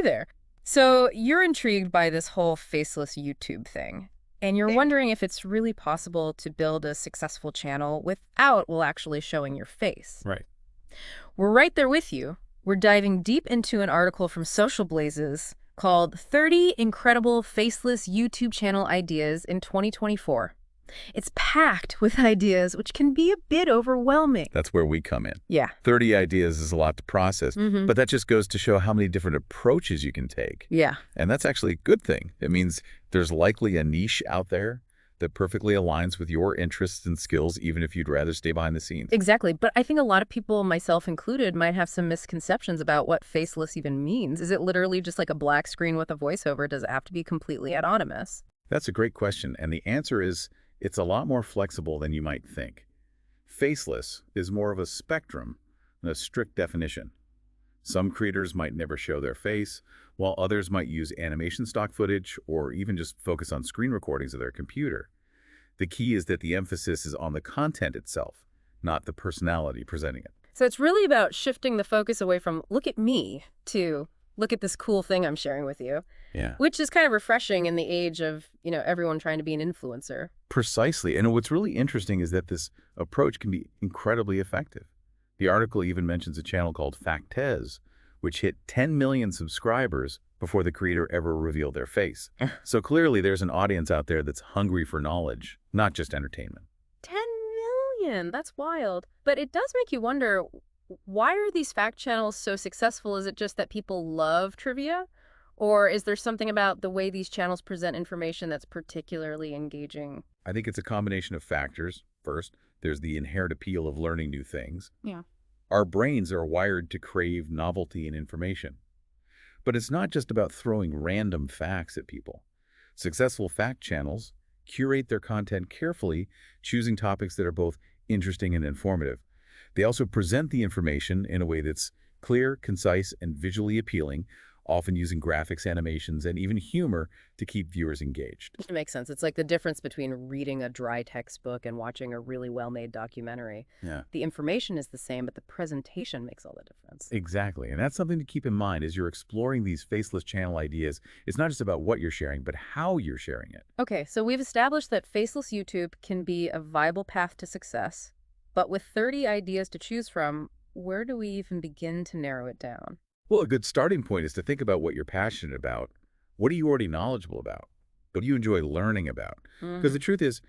there. So you're intrigued by this whole faceless YouTube thing, and you're wondering if it's really possible to build a successful channel without, well, actually showing your face. Right. We're right there with you. We're diving deep into an article from Social Blazes called 30 Incredible Faceless YouTube Channel Ideas in 2024. It's packed with ideas, which can be a bit overwhelming. That's where we come in. Yeah. 30 ideas is a lot to process, but that just goes to show how many different approaches you can take. Yeah. And that's actually a good thing. It means there's likely a niche out there that perfectly aligns with your interests and skills, even if you'd rather stay behind the scenes. Exactly. But I think a lot of people, myself included, might have some misconceptions about what faceless even means. Is it literally just like a black screen with a voiceover? Does it have to be completely anonymous? That's a great question. And the answer is it's a lot more flexible than you might think. Faceless is more of a spectrum than a strict definition. Some creators might never show their face, while others might use animation stock footage or even just focus on screen recordings of their computer. The key is that the emphasis is on the content itself, not the personality presenting it. So it's really about shifting the focus away from look at me to look at this cool thing I'm sharing with you. Yeah. Which is kind of refreshing in the age of, everyone trying to be an influencer. Precisely. And what's really interesting is that this approach can be incredibly effective. The article even mentions a channel called Faceless, which hit 10 million subscribers before the creator ever revealed their face. So clearly there's an audience out there that's hungry for knowledge, not just entertainment. 10 million! That's wild. But it does make you wonder, why are these fact channels so successful? Is it just that people love trivia? Or is there something about the way these channels present information that's particularly engaging? I think it's a combination of factors. First, there's the inherent appeal of learning new things. Yeah. Our brains are wired to crave novelty and information. But it's not just about throwing random facts at people. Successful fact channels curate their content carefully, choosing topics that are both interesting and informative. They also present the information in a way that's clear, concise, and visually appealing, often using graphics, animations, and even humor to keep viewers engaged. It makes sense. It's like the difference between reading a dry textbook and watching a really well-made documentary. Yeah. The information is the same, but the presentation makes all the difference. Exactly. And that's something to keep in mind as you're exploring these faceless channel ideas. It's not just about what you're sharing, but how you're sharing it. Okay, so we've established that faceless YouTube can be a viable path to success, but with 30 ideas to choose from, where do we even begin to narrow it down? Well, a good starting point is to think about what you're passionate about. What are you already knowledgeable about? What do you enjoy learning about? Because the truth is,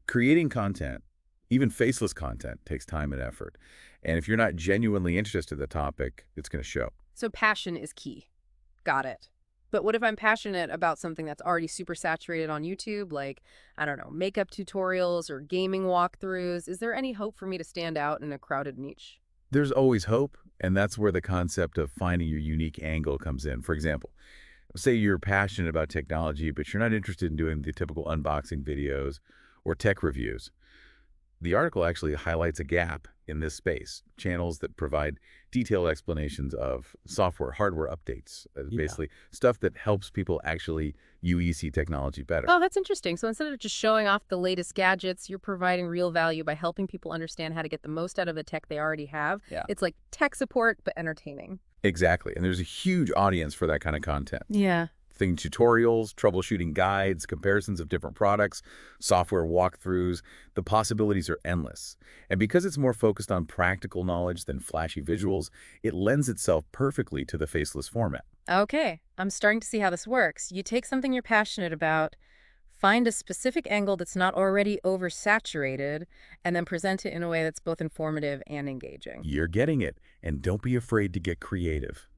creating content, even faceless content, takes time and effort. And if you're not genuinely interested in the topic, it's going to show. So passion is key. Got it. But what if I'm passionate about something that's already super saturated on YouTube, like, I don't know, makeup tutorials or gaming walkthroughs? Is there any hope for me to stand out in a crowded niche? There's always hope, and that's where the concept of finding your unique angle comes in. For example, say you're passionate about technology, but you're not interested in doing the typical unboxing videos or tech reviews. The article actually highlights a gap in this space, channels that provide detailed explanations of software, hardware updates, basically stuff that helps people actually UEC technology better. Oh, that's interesting. So instead of just showing off the latest gadgets, you're providing real value by helping people understand how to get the most out of the tech they already have. Yeah. It's like tech support, but entertaining. Exactly. And there's a huge audience for that kind of content. Yeah. Thing tutorials, troubleshooting guides, comparisons of different products, software walkthroughs. The possibilities are endless. And because it's more focused on practical knowledge than flashy visuals, it lends itself perfectly to the faceless format. Okay, I'm starting to see how this works. You take something you're passionate about, find a specific angle that's not already oversaturated, and then present it in a way that's both informative and engaging. You're getting it, and don't be afraid to get creative.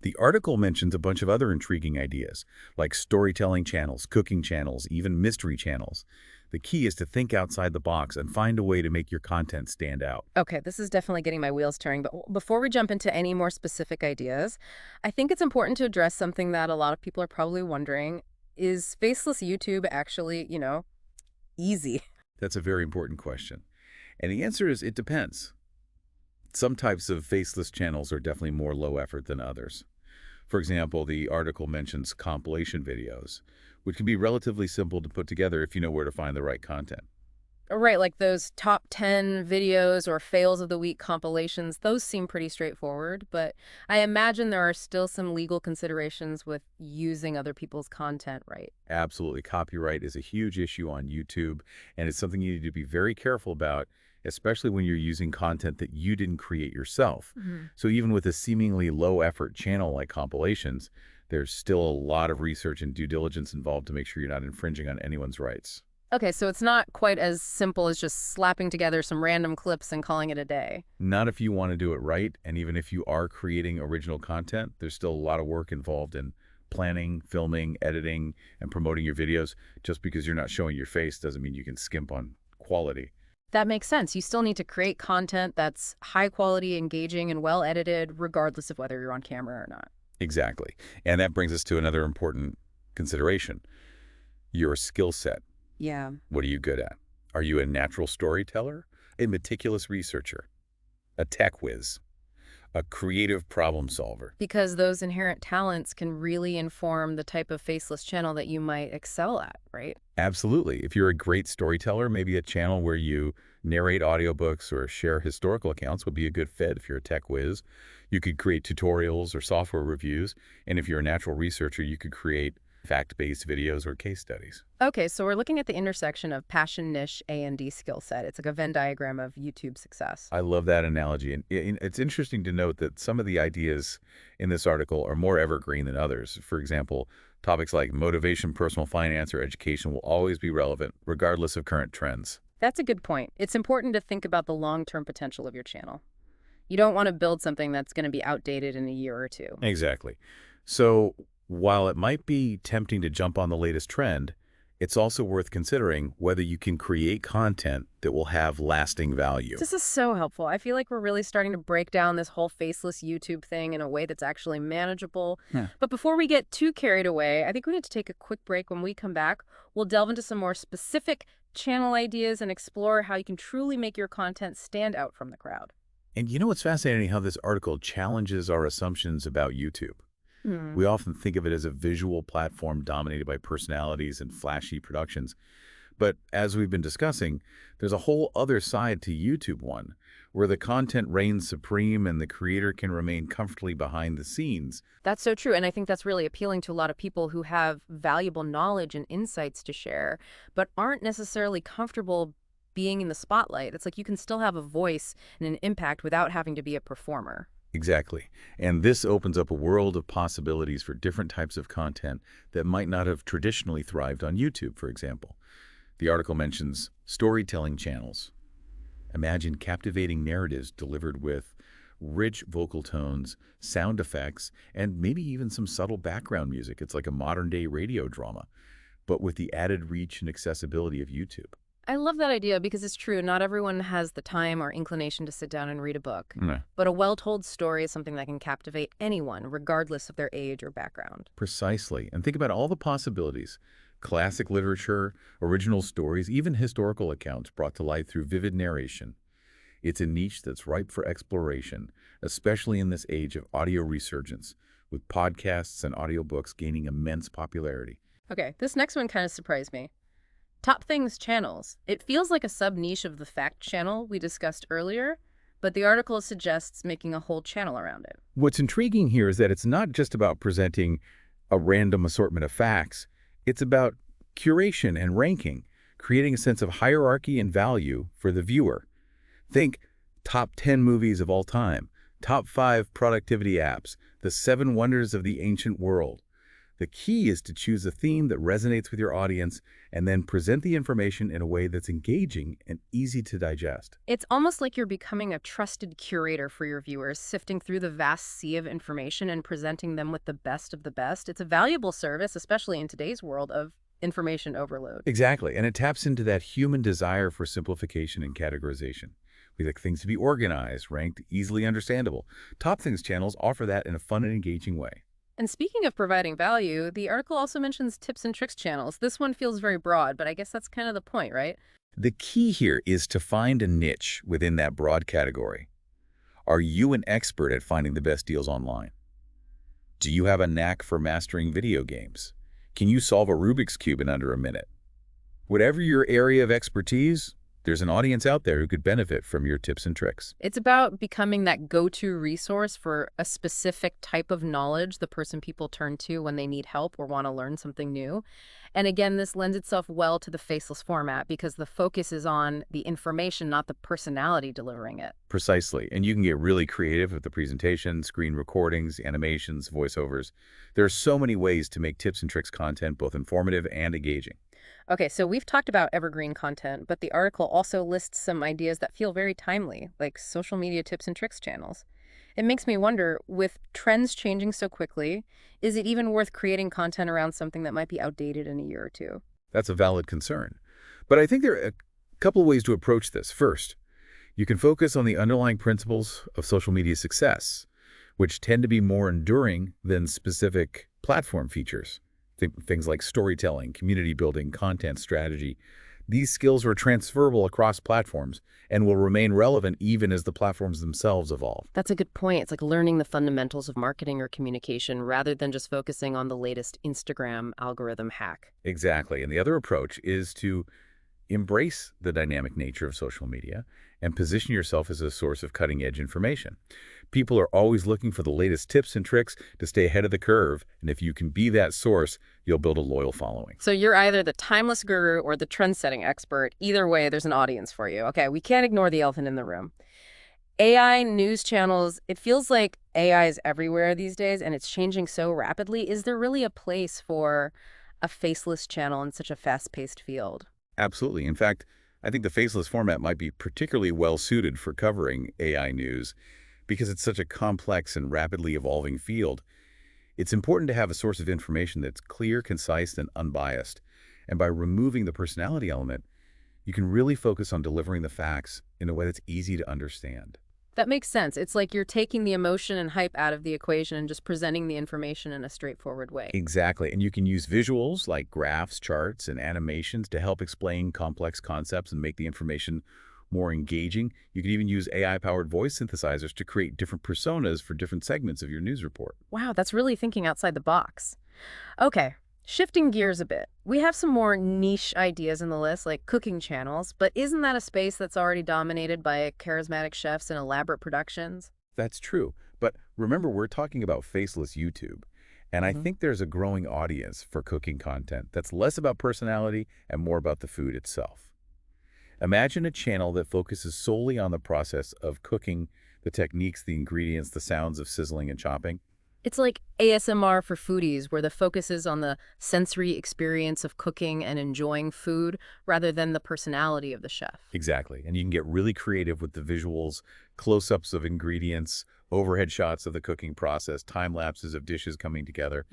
The article mentions a bunch of other intriguing ideas, like storytelling channels, cooking channels, even mystery channels. The key is to think outside the box and find a way to make your content stand out. Okay, this is definitely getting my wheels turning, but before we jump into any more specific ideas, I think it's important to address something that a lot of people are probably wondering. Is faceless YouTube actually, easy? That's a very important question. And the answer is it depends. Some types of faceless channels are definitely more low effort than others. For example, the article mentions compilation videos, which can be relatively simple to put together if you know where to find the right content. Right, like those top 10 videos or fails of the week compilations, those seem pretty straightforward, but I imagine there are still some legal considerations with using other people's content, right? Absolutely. Copyright is a huge issue on YouTube, and it's something you need to be very careful about, especially when you're using content that you didn't create yourself. Mhm. So even with a seemingly low-effort channel like compilations, there's still a lot of research and due diligence involved to make sure you're not infringing on anyone's rights. Okay, so it's not quite as simple as just slapping together some random clips and calling it a day. Not if you want to do it right, and even if you are creating original content, there's still a lot of work involved in planning, filming, editing, and promoting your videos. Just because you're not showing your face doesn't mean you can skimp on quality. That makes sense. You still need to create content that's high quality, engaging, and well edited, regardless of whether you're on camera or not. Exactly. And that brings us to another important consideration, your skill set. Yeah. What are you good at? Are you a natural storyteller, a meticulous researcher, a tech whiz, a creative problem solver? Because those inherent talents can really inform the type of faceless channel that you might excel at, right? Absolutely. If you're a great storyteller, maybe a channel where you narrate audiobooks or share historical accounts would be a good fit. If you're a tech whiz, you could create tutorials or software reviews. And if you're a natural researcher, you could create fact-based videos or case studies. Okay, so we're looking at the intersection of passion, niche, A&D skill set. It's like a Venn diagram of YouTube success. I love that analogy. And it's interesting to note that some of the ideas in this article are more evergreen than others. For example, topics like motivation, personal finance, or education will always be relevant, regardless of current trends. That's a good point. It's important to think about the long-term potential of your channel. You don't want to build something that's going to be outdated in a year or two. Exactly. So while it might be tempting to jump on the latest trend, it's also worth considering whether you can create content that will have lasting value. This is so helpful. I feel like we're really starting to break down this whole faceless YouTube thing in a way that's actually manageable. Yeah. But before we get too carried away, I think we need to take a quick break. When we come back, we'll delve into some more specific channel ideas and explore how you can truly make your content stand out from the crowd. And you know what's fascinating? How this article challenges our assumptions about YouTube. Hmm. We often think of it as a visual platform dominated by personalities and flashy productions. But as we've been discussing, there's a whole other side to YouTube one, where the content reigns supreme and the creator can remain comfortably behind the scenes. That's so true. And I think that's really appealing to a lot of people who have valuable knowledge and insights to share, but aren't necessarily comfortable being in the spotlight. It's like you can still have a voice and an impact without having to be a performer. Exactly. And this opens up a world of possibilities for different types of content that might not have traditionally thrived on YouTube, for example. The article mentions storytelling channels. Imagine captivating narratives delivered with rich vocal tones, sound effects, and maybe even some subtle background music. It's like a modern-day radio drama, but with the added reach and accessibility of YouTube. I love that idea because it's true. Not everyone has the time or inclination to sit down and read a book. Yeah. But a well-told story is something that can captivate anyone, regardless of their age or background. Precisely. And think about all the possibilities. Classic literature, original stories, even historical accounts brought to life through vivid narration. It's a niche that's ripe for exploration, especially in this age of audio resurgence, with podcasts and audiobooks gaining immense popularity. Okay, this next one kind of surprised me. Top Things channels. It feels like a sub-niche of the fact channel we discussed earlier, but the article suggests making a whole channel around it. What's intriguing here is that it's not just about presenting a random assortment of facts. It's about curation and ranking, creating a sense of hierarchy and value for the viewer. Think top 10 movies of all time, top 5 productivity apps, the 7 wonders of the ancient world. The key is to choose a theme that resonates with your audience and then present the information in a way that's engaging and easy to digest. It's almost like you're becoming a trusted curator for your viewers, sifting through the vast sea of information and presenting them with the best of the best. It's a valuable service, especially in today's world of information overload. Exactly, and it taps into that human desire for simplification and categorization. We like things to be organized, ranked, easily understandable. Top Things channels offer that in a fun and engaging way. And speaking of providing value, the article also mentions tips and tricks channels. This one feels very broad, but I guess that's kind of the point, right? The key here is to find a niche within that broad category. Are you an expert at finding the best deals online? Do you have a knack for mastering video games? Can you solve a Rubik's Cube in under a minute? Whatever your area of expertise, There's an audience out there who could benefit from your tips and tricks. It's about becoming that go-to resource for a specific type of knowledge, the person people turn to when they need help or want to learn something new. And again, this lends itself well to the faceless format because the focus is on the information, not the personality delivering it. Precisely. And you can get really creative with the presentation, screen recordings, animations, voiceovers. There are so many ways to make tips and tricks content both informative and engaging. Okay, so we've talked about evergreen content, but the article also lists some ideas that feel very timely, like social media tips and tricks channels. It makes me wonder, with trends changing so quickly, is it even worth creating content around something that might be outdated in a year or two? That's a valid concern. But I think there are a couple of ways to approach this. First, you can focus on the underlying principles of social media success, which tend to be more enduring than specific platform features. Things like storytelling, community building, content strategy. These skills are transferable across platforms and will remain relevant even as the platforms themselves evolve. That's a good point. It's like learning the fundamentals of marketing or communication rather than just focusing on the latest Instagram algorithm hack. Exactly. And the other approach is to embrace the dynamic nature of social media and position yourself as a source of cutting-edge information. People are always looking for the latest tips and tricks to stay ahead of the curve, and if you can be that source, you'll build a loyal following. So you're either the timeless guru or the trend-setting expert. Either way, there's an audience for you. Okay, we can't ignore the elephant in the room. AI news channels, it feels like AI is everywhere these days, and it's changing so rapidly. Is there really a place for a faceless channel in such a fast-paced field? Absolutely. In fact, I think the faceless format might be particularly well suited for covering AI news because it's such a complex and rapidly evolving field. It's important to have a source of information that's clear, concise, and unbiased. And by removing the personality element, you can really focus on delivering the facts in a way that's easy to understand. That makes sense. It's like you're taking the emotion and hype out of the equation and just presenting the information in a straightforward way. Exactly. And you can use visuals like graphs, charts, and animations to help explain complex concepts and make the information more engaging. You can even use AI-powered voice synthesizers to create different personas for different segments of your news report. Wow, that's really thinking outside the box. Okay, shifting gears a bit. We have some more niche ideas in the list, like cooking channels, but isn't that a space that's already dominated by charismatic chefs and elaborate productions? That's true. But remember, we're talking about faceless YouTube. And I think there's a growing audience for cooking content that's less about personality and more about the food itself. Imagine a channel that focuses solely on the process of cooking, the techniques, the ingredients, the sounds of sizzling and chopping. It's like ASMR for foodies, where the focus is on the sensory experience of cooking and enjoying food rather than the personality of the chef. Exactly. And you can get really creative with the visuals, close-ups of ingredients, overhead shots of the cooking process, time lapses of dishes coming together.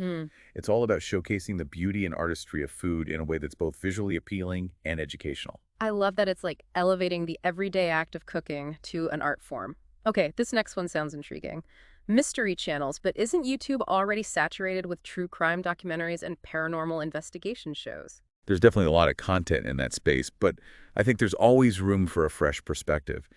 It's all about showcasing the beauty and artistry of food in a way that's both visually appealing and educational. I love that it's like elevating the everyday act of cooking to an art form. Okay, this next one sounds intriguing. Mystery channels, but isn't YouTube already saturated with true crime documentaries and paranormal investigation shows? There's definitely a lot of content in that space, but I think there's always room for a fresh perspective.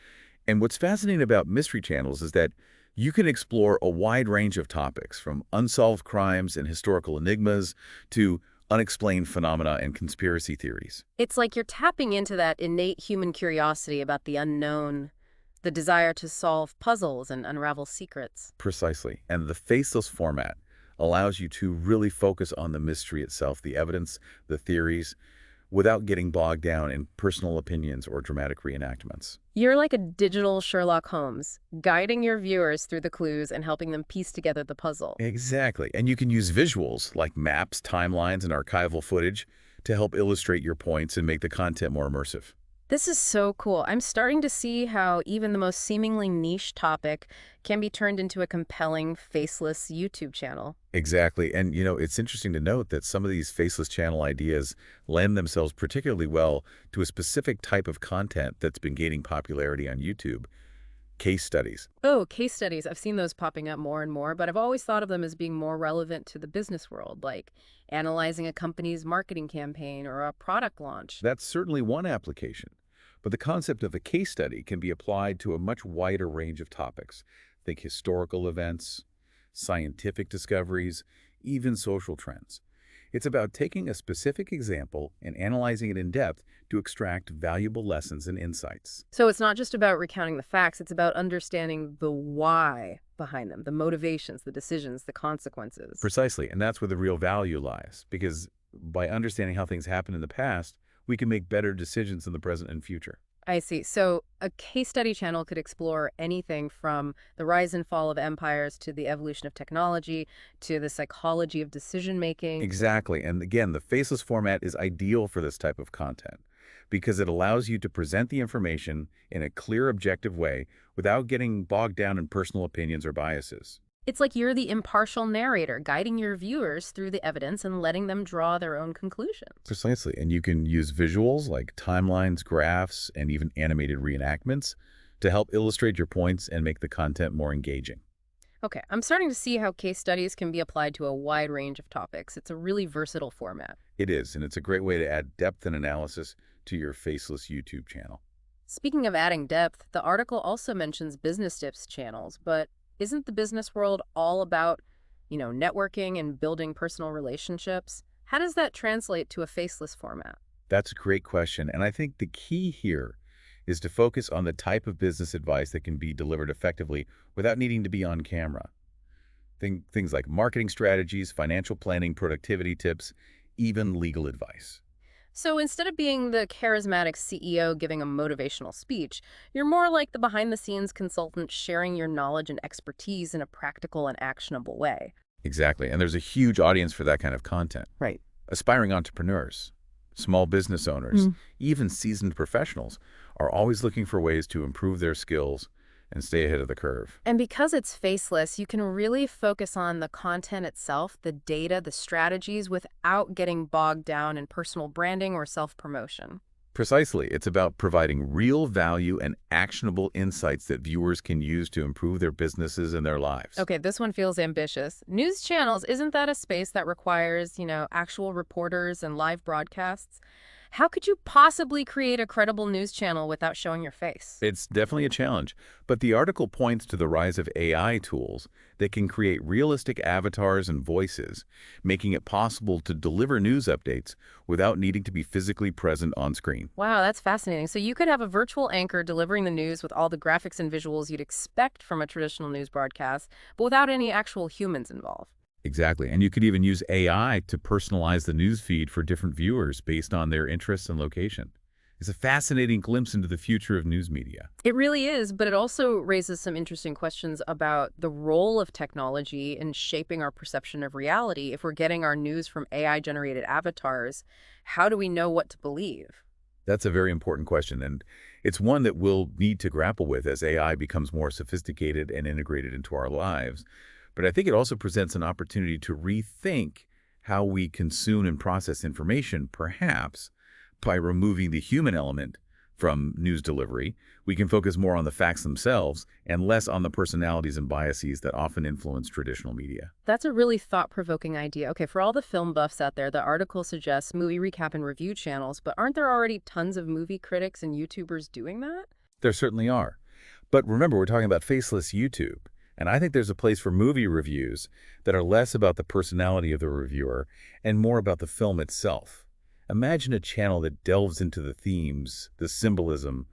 And what's fascinating about mystery channels is that you can explore a wide range of topics, from unsolved crimes and historical enigmas to unexplained phenomena and conspiracy theories. It's like you're tapping into that innate human curiosity about the unknown, the desire to solve puzzles and unravel secrets. Precisely. And the faceless format allows you to really focus on the mystery itself, the evidence, the theories, without getting bogged down in personal opinions or dramatic reenactments. You're like a digital Sherlock Holmes, guiding your viewers through the clues and helping them piece together the puzzle. Exactly. And you can use visuals like maps, timelines, and archival footage to help illustrate your points and make the content more immersive. This is so cool. I'm starting to see how even the most seemingly niche topic can be turned into a compelling, faceless YouTube channel. Exactly. And, it's interesting to note that some of these faceless channel ideas lend themselves particularly well to a specific type of content that's been gaining popularity on YouTube: case studies. Oh, case studies. I've seen those popping up more and more, but I've always thought of them as being more relevant to the business world, like analyzing a company's marketing campaign or a product launch. That's certainly one application. But the concept of a case study can be applied to a much wider range of topics. Think historical events, scientific discoveries, even social trends. It's about taking a specific example and analyzing it in depth to extract valuable lessons and insights. So it's not just about recounting the facts, it's about understanding the why behind them, the motivations, the decisions, the consequences. Precisely, and that's where the real value lies, because by understanding how things happened in the past, we can make better decisions in the present and future. I see. So a case study channel could explore anything from the rise and fall of empires to the evolution of technology to the psychology of decision making. Exactly, and again, the faceless format is ideal for this type of content because it allows you to present the information in a clear, objective way without getting bogged down in personal opinions or biases. It's like you're the impartial narrator, guiding your viewers through the evidence and letting them draw their own conclusions. Precisely. And you can use visuals like timelines, graphs, and even animated reenactments to help illustrate your points and make the content more engaging. Okay, I'm starting to see how case studies can be applied to a wide range of topics. It's a really versatile format. It is, and it's a great way to add depth and analysis to your Faceless YouTube channel. Speaking of adding depth, the article also mentions business tips channels, but isn't the business world all about, networking and building personal relationships? How does that translate to a faceless format? That's a great question, and I think the key here is to focus on the type of business advice that can be delivered effectively without needing to be on camera. Things like marketing strategies, financial planning, productivity tips, even legal advice. So instead of being the charismatic CEO giving a motivational speech, you're more like the behind-the-scenes consultant sharing your knowledge and expertise in a practical and actionable way. Exactly, and there's a huge audience for that kind of content. Right. Aspiring entrepreneurs, small business owners, even seasoned professionals are always looking for ways to improve their skills and stay ahead of the curve. And because it's faceless, you can really focus on the content itself, the data, the strategies, without getting bogged down in personal branding or self-promotion. Precisely. It's about providing real value and actionable insights that viewers can use to improve their businesses and their lives. Okay, this one feels ambitious. News channels, isn't that a space that requires, actual reporters and live broadcasts? How could you possibly create a credible news channel without showing your face? It's definitely a challenge, but the article points to the rise of AI tools that can create realistic avatars and voices, making it possible to deliver news updates without needing to be physically present on screen. Wow, that's fascinating. So you could have a virtual anchor delivering the news with all the graphics and visuals you'd expect from a traditional news broadcast, but without any actual humans involved. Exactly, and you could even use AI to personalize the news feed for different viewers based on their interests and location. It's a fascinating glimpse into the future of news media. It really is, but it also raises some interesting questions about the role of technology in shaping our perception of reality. If we're getting our news from AI-generated avatars, how do we know what to believe? That's a very important question, and it's one that we'll need to grapple with as AI becomes more sophisticated and integrated into our lives. But I think it also presents an opportunity to rethink how we consume and process information, perhaps by removing the human element from news delivery. We can focus more on the facts themselves and less on the personalities and biases that often influence traditional media. That's a really thought-provoking idea. Okay, for all the film buffs out there, the article suggests movie recap and review channels, but aren't there already tons of movie critics and YouTubers doing that? There certainly are. But remember, we're talking about faceless YouTube. And I think there's a place for movie reviews that are less about the personality of the reviewer and more about the film itself. Imagine a channel that delves into the themes, the symbolism,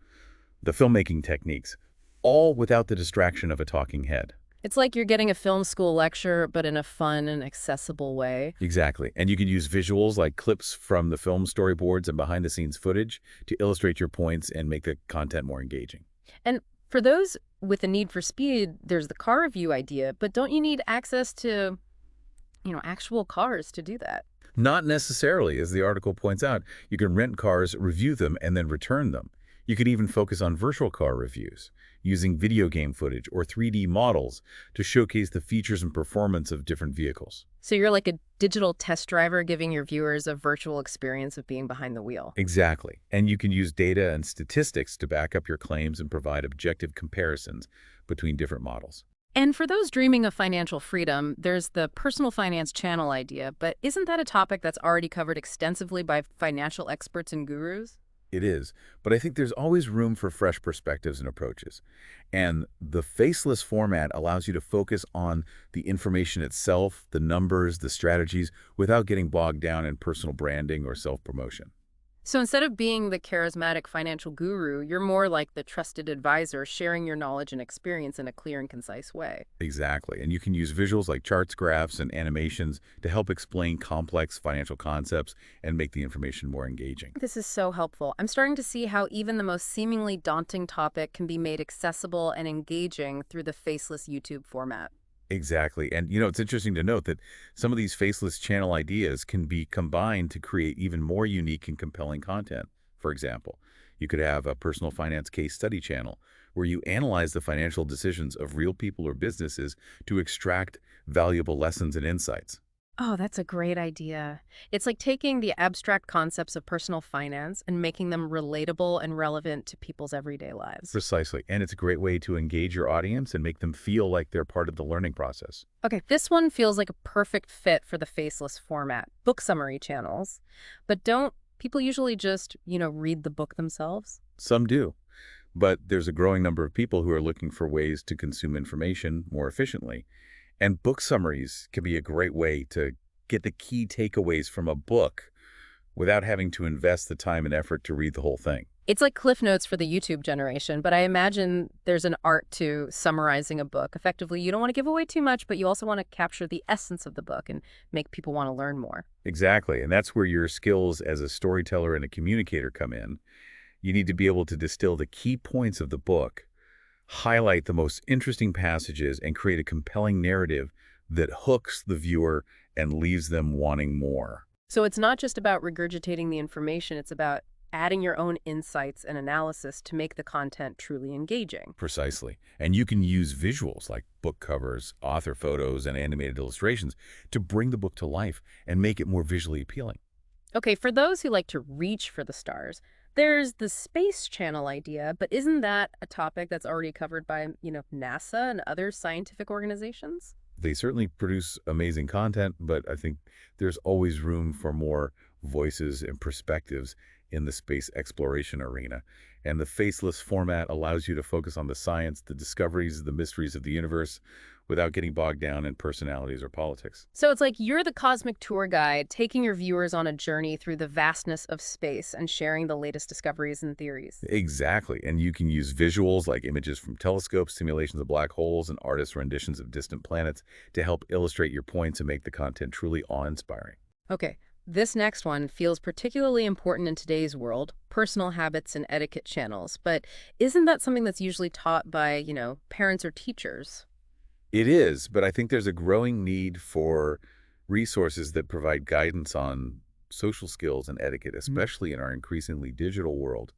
the filmmaking techniques, all without the distraction of a talking head. It's like you're getting a film school lecture, but in a fun and accessible way. Exactly. And you can use visuals like clips from the film storyboards and behind-the-scenes footage to illustrate your points and make the content more engaging. And for those with a need for speed, there's the car review idea, but don't you need access to, actual cars to do that? Not necessarily, as the article points out. You can rent cars, review them, and then return them. You could even focus on virtual car reviews, using video game footage or 3D models to showcase the features and performance of different vehicles. So you're like a digital test driver giving your viewers a virtual experience of being behind the wheel. Exactly. And you can use data and statistics to back up your claims and provide objective comparisons between different models. And for those dreaming of financial freedom, there's the personal finance channel idea, but isn't that a topic that's already covered extensively by financial experts and gurus? It is, but I think there's always room for fresh perspectives and approaches. And the faceless format allows you to focus on the information itself, the numbers, the strategies, without getting bogged down in personal branding or self-promotion. So instead of being the charismatic financial guru, you're more like the trusted advisor sharing your knowledge and experience in a clear and concise way. Exactly. And you can use visuals like charts, graphs, and animations to help explain complex financial concepts and make the information more engaging. This is so helpful. I'm starting to see how even the most seemingly daunting topic can be made accessible and engaging through the faceless YouTube format. Exactly. And, it's interesting to note that some of these faceless channel ideas can be combined to create even more unique and compelling content. For example, you could have a personal finance case study channel where you analyze the financial decisions of real people or businesses to extract valuable lessons and insights. Oh, that's a great idea. It's like taking the abstract concepts of personal finance and making them relatable and relevant to people's everyday lives. Precisely. And it's a great way to engage your audience and make them feel like they're part of the learning process. Okay, this one feels like a perfect fit for the faceless format, book summary channels. But don't people usually just, read the book themselves? Some do. But there's a growing number of people who are looking for ways to consume information more efficiently. And book summaries can be a great way to get the key takeaways from a book without having to invest the time and effort to read the whole thing. It's like Cliff Notes for the YouTube generation, but I imagine there's an art to summarizing a book. Effectively, you don't want to give away too much, but you also want to capture the essence of the book and make people want to learn more. Exactly. And that's where your skills as a storyteller and a communicator come in. You need to be able to distill the key points of the book, highlight the most interesting passages, and create a compelling narrative that hooks the viewer and leaves them wanting more. So it's not just about regurgitating the information, it's about adding your own insights and analysis to make the content truly engaging. Precisely. And you can use visuals like book covers, author photos, and animated illustrations to bring the book to life and make it more visually appealing. Okay, for those who like to reach for the stars, there's the space channel idea, but isn't that a topic that's already covered by, NASA and other scientific organizations? They certainly produce amazing content, but I think there's always room for more voices and perspectives in the space exploration arena. And the faceless format allows you to focus on the science, the discoveries, the mysteries of the universe without getting bogged down in personalities or politics. So it's like you're the cosmic tour guide, taking your viewers on a journey through the vastness of space and sharing the latest discoveries and theories. Exactly. And you can use visuals like images from telescopes, simulations of black holes, and artists' renditions of distant planets to help illustrate your points and make the content truly awe-inspiring. Okay, this next one feels particularly important in today's world, personal habits and etiquette channels. But isn't that something that's usually taught by, parents or teachers? It is, but I think there's a growing need for resources that provide guidance on social skills and etiquette, especially in our increasingly digital world.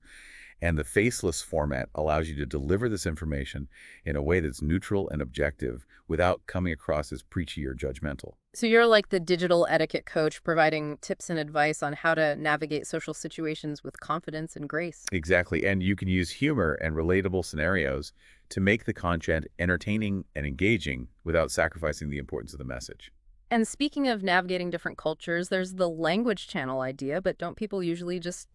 And the faceless format allows you to deliver this information in a way that's neutral and objective without coming across as preachy or judgmental. So you're like the digital etiquette coach providing tips and advice on how to navigate social situations with confidence and grace. Exactly. And you can use humor and relatable scenarios to make the content entertaining and engaging without sacrificing the importance of the message. And speaking of navigating different cultures, there's the language channel idea, but don't people usually just,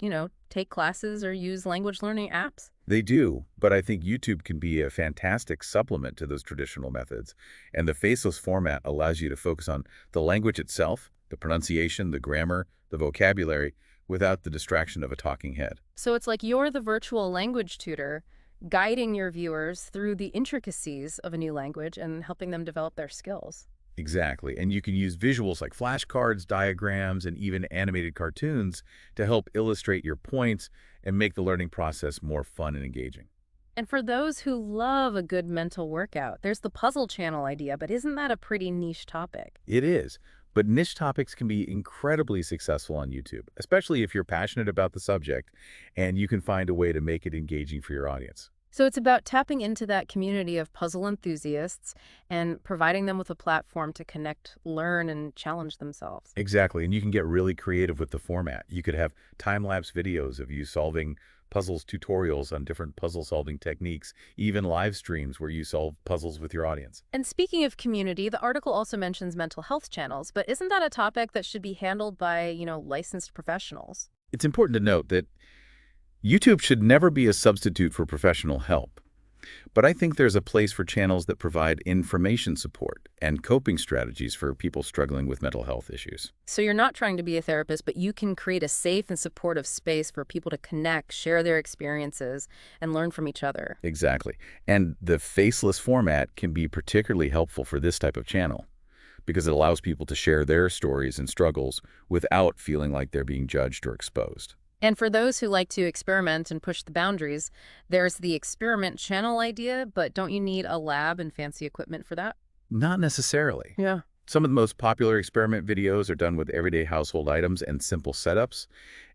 take classes or use language learning apps? They do, but I think YouTube can be a fantastic supplement to those traditional methods. And the faceless format allows you to focus on the language itself, the pronunciation, the grammar, the vocabulary, without the distraction of a talking head. So it's like you're the virtual language tutor, guiding your viewers through the intricacies of a new language and helping them develop their skills. Exactly. And you can use visuals like flashcards, diagrams, and even animated cartoons to help illustrate your points and make the learning process more fun and engaging. And for those who love a good mental workout, there's the puzzle channel idea, but isn't that a pretty niche topic? It is. But niche topics can be incredibly successful on YouTube, especially if you're passionate about the subject and you can find a way to make it engaging for your audience. So it's about tapping into that community of puzzle enthusiasts and providing them with a platform to connect, learn, and challenge themselves. Exactly. And you can get really creative with the format. You could have time-lapse videos of you solving puzzles tutorials on different puzzle-solving techniques, even live streams where you solve puzzles with your audience. And speaking of community, the article also mentions mental health channels, but isn't that a topic that should be handled by, licensed professionals? It's important to note that YouTube should never be a substitute for professional help. But I think there's a place for channels that provide information support and coping strategies for people struggling with mental health issues. So you're not trying to be a therapist, but you can create a safe and supportive space for people to connect, share their experiences, and learn from each other. Exactly. And the faceless format can be particularly helpful for this type of channel because it allows people to share their stories and struggles without feeling like they're being judged or exposed. And for those who like to experiment and push the boundaries, there's the experiment channel idea, but don't you need a lab and fancy equipment for that? Not necessarily. Yeah. Some of the most popular experiment videos are done with everyday household items and simple setups,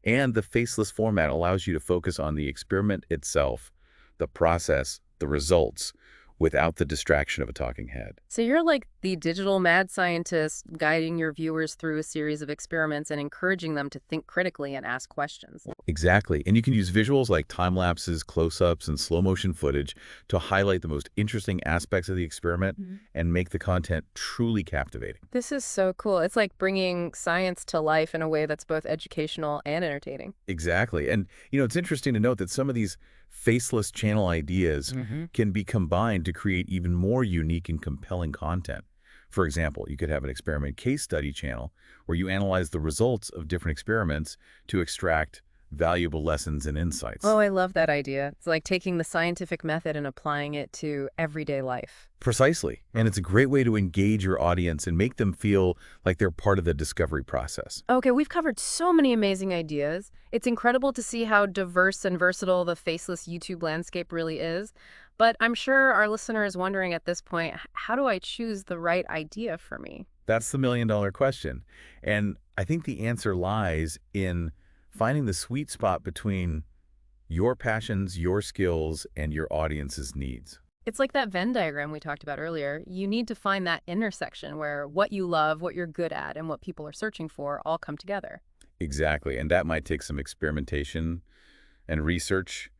and the faceless format allows you to focus on the experiment itself, the process, the results, without the distraction of a talking head. So you're like the digital mad scientist guiding your viewers through a series of experiments and encouraging them to think critically and ask questions. Exactly, and you can use visuals like time-lapses, close-ups, and slow-motion footage to highlight the most interesting aspects of the experiment and make the content truly captivating. This is so cool. It's like bringing science to life in a way that's both educational and entertaining. Exactly. And, it's interesting to note that some of these faceless channel ideas can be combined to create even more unique and compelling content. For example, you could have an experiment case study channel where you analyze the results of different experiments to extract valuable lessons and insights. Oh, I love that idea. It's like taking the scientific method and applying it to everyday life. Precisely. And it's a great way to engage your audience and make them feel like they're part of the discovery process. Okay, we've covered so many amazing ideas. It's incredible to see how diverse and versatile the faceless YouTube landscape really is. But I'm sure our listener is wondering at this point, how do I choose the right idea for me? That's the million-dollar question. And I think the answer lies in finding the sweet spot between your passions, your skills, and your audience's needs. It's like that Venn diagram we talked about earlier. You need to find that intersection where what you love, what you're good at, and what people are searching for all come together. Exactly. And that might take some experimentation and research.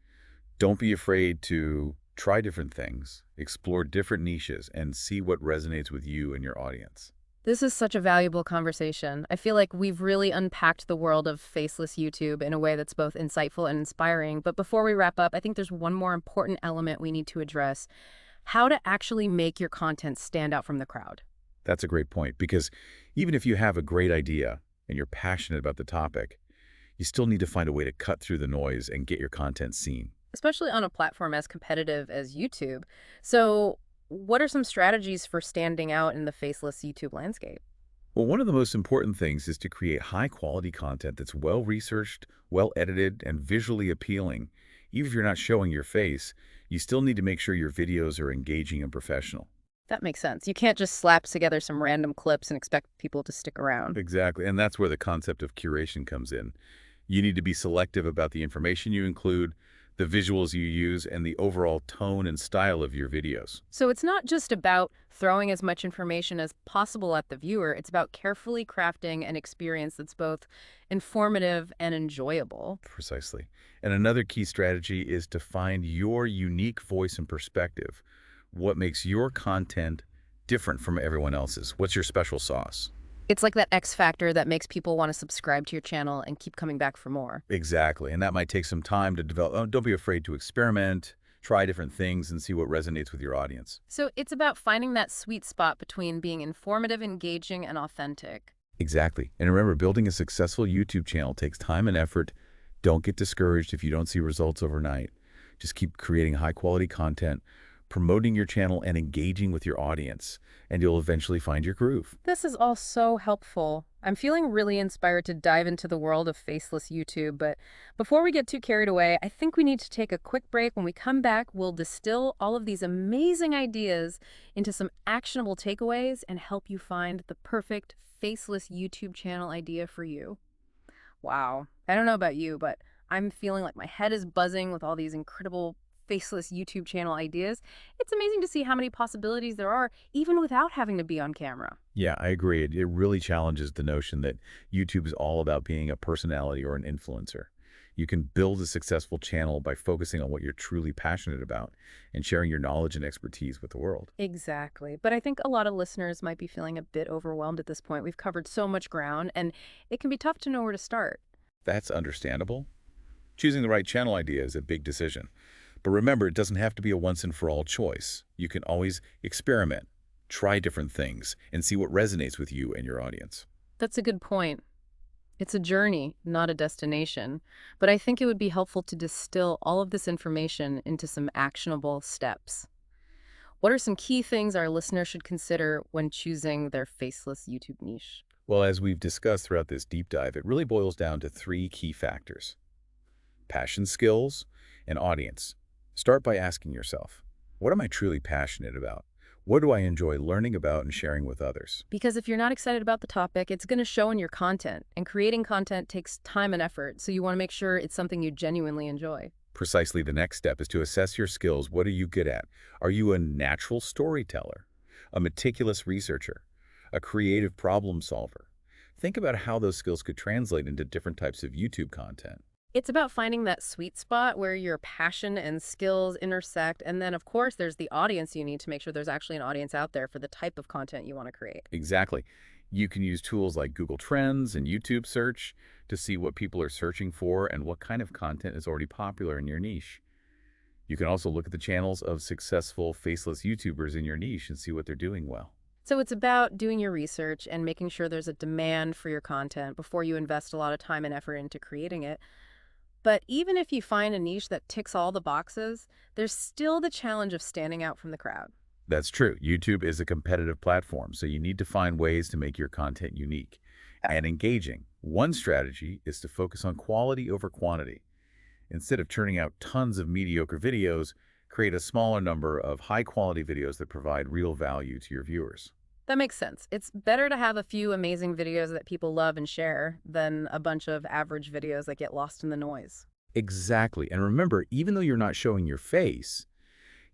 Don't be afraid to try different things, explore different niches, and see what resonates with you and your audience. This is such a valuable conversation. I feel like we've really unpacked the world of faceless YouTube in a way that's both insightful and inspiring. But before we wrap up, I think there's one more important element we need to address: how to actually make your content stand out from the crowd. That's a great point, because even if you have a great idea and you're passionate about the topic, you still need to find a way to cut through the noise and get your content seen. Especially on a platform as competitive as YouTube. So what are some strategies for standing out in the faceless YouTube landscape? Well, one of the most important things is to create high-quality content that's well-researched, well-edited, and visually appealing. Even if you're not showing your face, you still need to make sure your videos are engaging and professional. That makes sense. You can't just slap together some random clips and expect people to stick around. Exactly, and that's where the concept of curation comes in. You need to be selective about the information you include, the visuals you use, and the overall tone and style of your videos. So it's not just about throwing as much information as possible at the viewer. It's about carefully crafting an experience that's both informative and enjoyable. Precisely. And another key strategy is to find your unique voice and perspective. What makes your content different from everyone else's? What's your special sauce? It's like that X factor that makes people want to subscribe to your channel and keep coming back for more. Exactly. And that might take some time to develop. Oh, don't be afraid to experiment, try different things, and see what resonates with your audience. So it's about finding that sweet spot between being informative, engaging, and authentic. Exactly. And remember, building a successful YouTube channel takes time and effort. Don't get discouraged if you don't see results overnight. Just keep creating high-quality content, promoting your channel, and engaging with your audience, and you'll eventually find your groove. This is all so helpful. I'm feeling really inspired to dive into the world of faceless YouTube, but before we get too carried away, I think we need to take a quick break. When we come back, we'll distill all of these amazing ideas into some actionable takeaways and help you find the perfect faceless YouTube channel idea for you. Wow. I don't know about you, but I'm feeling like my head is buzzing with all these incredible faceless YouTube channel ideas. It's amazing to see how many possibilities there are, even without having to be on camera. Yeah, I agree. It really challenges the notion that YouTube is all about being a personality or an influencer. You can build a successful channel by focusing on what you're truly passionate about and sharing your knowledge and expertise with the world. Exactly. But I think a lot of listeners might be feeling a bit overwhelmed at this point. We've covered so much ground, and it can be tough to know where to start. That's understandable. Choosing the right channel idea is a big decision. But remember, it doesn't have to be a once-and-for-all choice. You can always experiment, try different things, and see what resonates with you and your audience. That's a good point. It's a journey, not a destination. But I think it would be helpful to distill all of this information into some actionable steps. What are some key things our listeners should consider when choosing their faceless YouTube niche? Well, as we've discussed throughout this deep dive, it really boils down to three key factors: passion, skills, and audience. Start by asking yourself, what am I truly passionate about? What do I enjoy learning about and sharing with others? Because if you're not excited about the topic, it's going to show in your content. And creating content takes time and effort, so you want to make sure it's something you genuinely enjoy. Precisely, the next step is to assess your skills. What are you good at? Are you a natural storyteller, a meticulous researcher, a creative problem solver? Think about how those skills could translate into different types of YouTube content. It's about finding that sweet spot where your passion and skills intersect. And then, of course, there's the audience you need to make sure there's actually an audience out there for the type of content you want to create. Exactly. You can use tools like Google Trends and YouTube search to see what people are searching for and what kind of content is already popular in your niche. You can also look at the channels of successful faceless YouTubers in your niche and see what they're doing well. So it's about doing your research and making sure there's a demand for your content before you invest a lot of time and effort into creating it. But even if you find a niche that ticks all the boxes, there's still the challenge of standing out from the crowd. That's true. YouTube is a competitive platform, so you need to find ways to make your content unique and engaging. One strategy is to focus on quality over quantity. Instead of churning out tons of mediocre videos, create a smaller number of high-quality videos that provide real value to your viewers. That makes sense. It's better to have a few amazing videos that people love and share than a bunch of average videos that get lost in the noise. Exactly. And remember, even though you're not showing your face,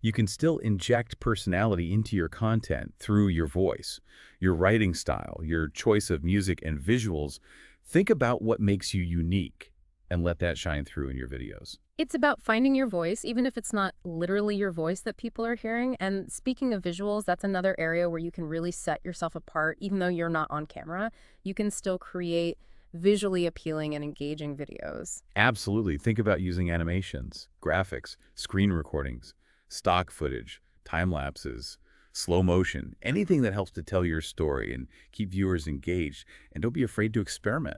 you can still inject personality into your content through your voice, your writing style, your choice of music and visuals. Think about what makes you unique and let that shine through in your videos. It's about finding your voice, even if it's not literally your voice that people are hearing. And speaking of visuals, that's another area where you can really set yourself apart. Even though you're not on camera, you can still create visually appealing and engaging videos. Absolutely. Think about using animations, graphics, screen recordings, stock footage, time lapses, slow motion, anything that helps to tell your story and keep viewers engaged. And don't be afraid to experiment.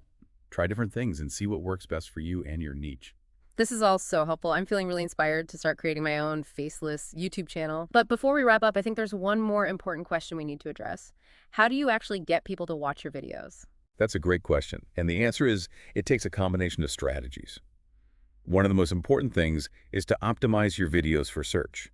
Try different things and see what works best for you and your niche. This is all so helpful. I'm feeling really inspired to start creating my own faceless YouTube channel. But before we wrap up, I think there's one more important question we need to address. How do you actually get people to watch your videos? That's a great question. And the answer is it takes a combination of strategies. One of the most important things is to optimize your videos for search.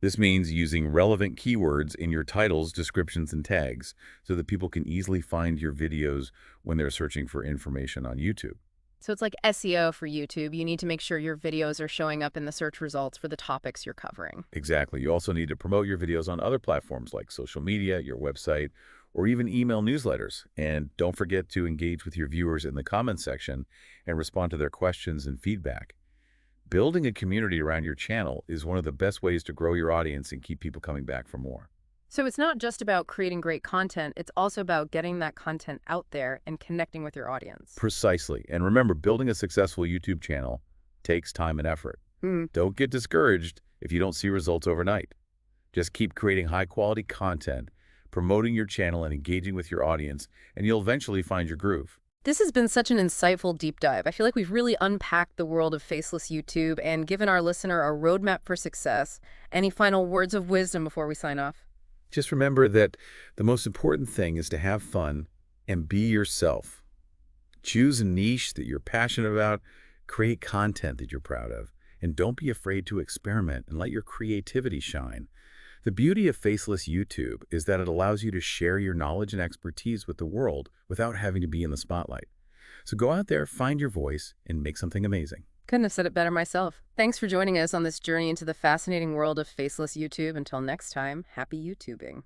This means using relevant keywords in your titles, descriptions, and tags so that people can easily find your videos when they're searching for information on YouTube. So it's like SEO for YouTube. You need to make sure your videos are showing up in the search results for the topics you're covering. Exactly. You also need to promote your videos on other platforms like social media, your website, or even email newsletters. And don't forget to engage with your viewers in the comments section and respond to their questions and feedback. Building a community around your channel is one of the best ways to grow your audience and keep people coming back for more. So it's not just about creating great content, it's also about getting that content out there and connecting with your audience. Precisely. And remember, building a successful YouTube channel takes time and effort. Don't get discouraged if you don't see results overnight. Just keep creating high-quality content, promoting your channel, and engaging with your audience, and you'll eventually find your groove. This has been such an insightful deep dive. I feel like we've really unpacked the world of faceless YouTube and given our listener a roadmap for success. Any final words of wisdom before we sign off? Just remember that the most important thing is to have fun and be yourself. Choose a niche that you're passionate about, create content that you're proud of, and don't be afraid to experiment and let your creativity shine. The beauty of Faceless YouTube is that it allows you to share your knowledge and expertise with the world without having to be in the spotlight. So go out there, find your voice, and make something amazing. Couldn't have said it better myself. Thanks for joining us on this journey into the fascinating world of faceless YouTube. Until next time, happy YouTubing.